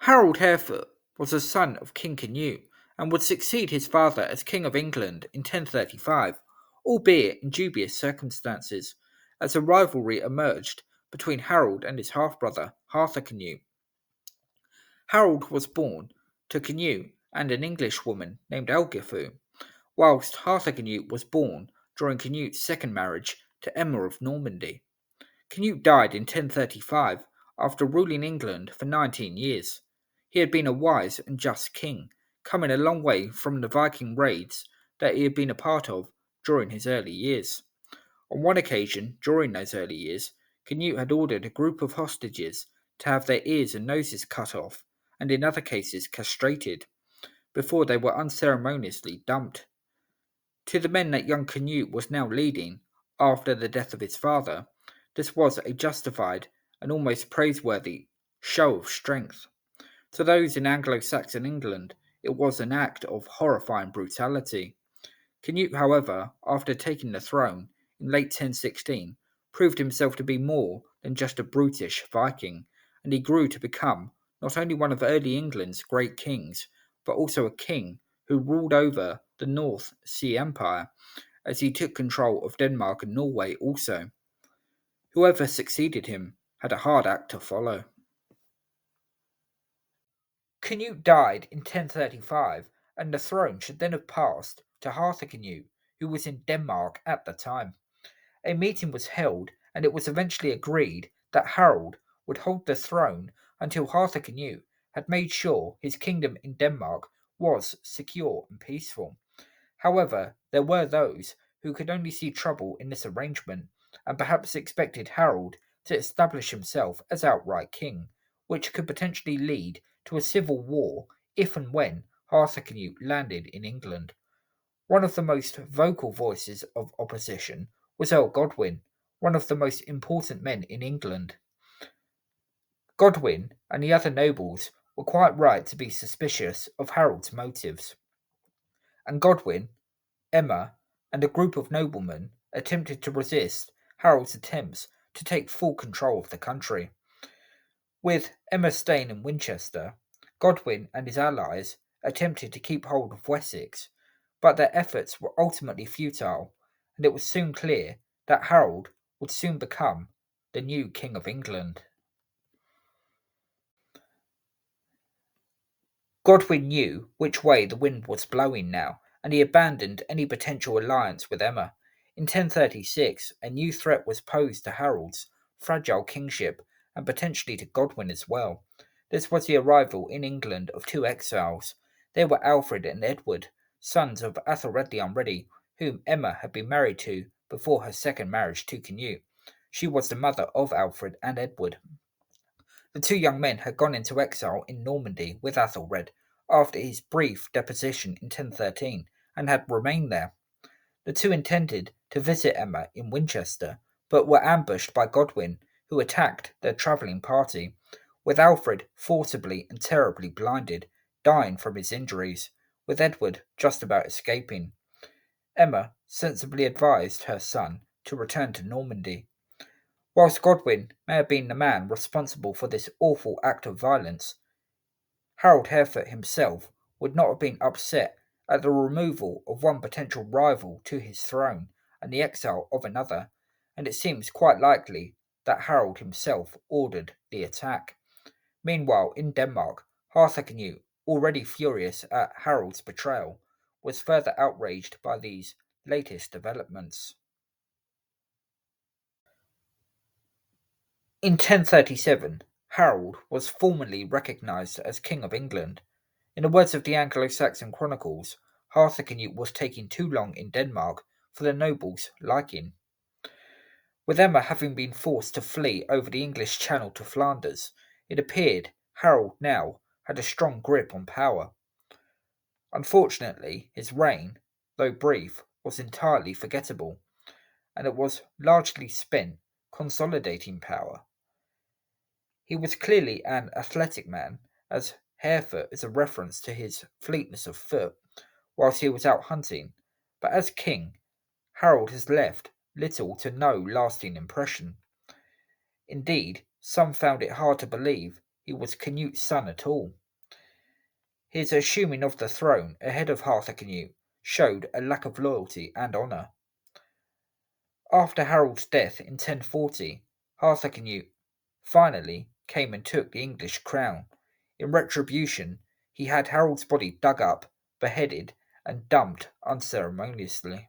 Harold Harefoot was a son of King Cnut and would succeed his father as King of England in 1035, albeit in dubious circumstances, as a rivalry emerged between Harold and his half-brother Arthur Cnut. Harold was born to Cnut and an English woman named Elgifu, whilst Arthur Cnut was born during Cnut's second marriage to Emma of Normandy. Cnut died in 1035 after ruling England for 19 years. He had been a wise and just king, coming a long way from the Viking raids that he had been a part of during his early years. On one occasion, during those early years, Canute had ordered a group of hostages to have their ears and noses cut off, and in other cases castrated, before they were unceremoniously dumped. To the men that young Canute was now leading, after the death of his father, this was a justified and almost praiseworthy show of strength. To those in Anglo-Saxon England, it was an act of horrifying brutality. Canute, however, after taking the throne in late 1016, proved himself to be more than just a brutish Viking, and he grew to become not only one of early England's great kings, but also a king who ruled over the North Sea Empire, as he took control of Denmark and Norway also. Whoever succeeded him had a hard act to follow. Canute died in 1035, and the throne should then have passed to Arthur Canute, who was in Denmark at the time. A meeting was held, and it was eventually agreed that Harold would hold the throne until Arthur Canute had made sure his kingdom in Denmark was secure and peaceful. However, there were those who could only see trouble in this arrangement, and perhaps expected Harold to establish himself as outright king, which could potentially lead to a civil war if and when Arthur Canute landed in England. One of the most vocal voices of opposition was Earl Godwin, one of the most important men in England. Godwin and the other nobles were quite right to be suspicious of Harold's motives, and Godwin, Emma, and a group of noblemen attempted to resist Harold's attempts to take full control of the country. With Emma staying in Winchester, Godwin and his allies attempted to keep hold of Wessex, but their efforts were ultimately futile, and it was soon clear that Harold would soon become the new King of England. Godwin knew which way the wind was blowing now, and he abandoned any potential alliance with Emma. In 1036, a new threat was posed to Harold's fragile kingship and potentially to Godwin as well. This was the arrival in England of two exiles. They were Alfred and Edward, sons of Athelred the Unready, whom Emma had been married to before her second marriage to Canute. She was the mother of Alfred and Edward. The two young men had gone into exile in Normandy with Athelred after his brief deposition in 1013 and had remained there. The two intended to visit Emma in Winchester, but were ambushed by Godwin, who attacked their travelling party, with Alfred forcibly and terribly blinded, dying from his injuries, with Edward just about escaping. Emma sensibly advised her son to return to Normandy. Whilst Godwin may have been the man responsible for this awful act of violence, Harold Harefoot himself would not have been upset at the removal of one potential rival to his throne and the exile of another, and it seems quite likely that Harold himself ordered the attack. Meanwhile, in Denmark, Arthur Canute, already furious at Harold's betrayal, was further outraged by these latest developments. In 1037, Harold was formally recognised as King of England. In the words of the Anglo-Saxon chronicles, Arthur Canute was taking too long in Denmark for the nobles' liking. With Emma having been forced to flee over the English Channel to Flanders, it appeared Harold now had a strong grip on power. Unfortunately, his reign, though brief, was entirely forgettable, and it was largely spent consolidating power. He was clearly an athletic man, as Harefoot is a reference to his fleetness of foot whilst he was out hunting, but as king, Harold has left little to no lasting impression. Indeed, some found it hard to believe he was Cnut's son at all. His assuming of the throne ahead of Harthacnut showed a lack of loyalty and honour. After Harold's death in 1040, Harthacnut finally came and took the English crown. In retribution, he had Harold's body dug up, beheaded, and dumped unceremoniously.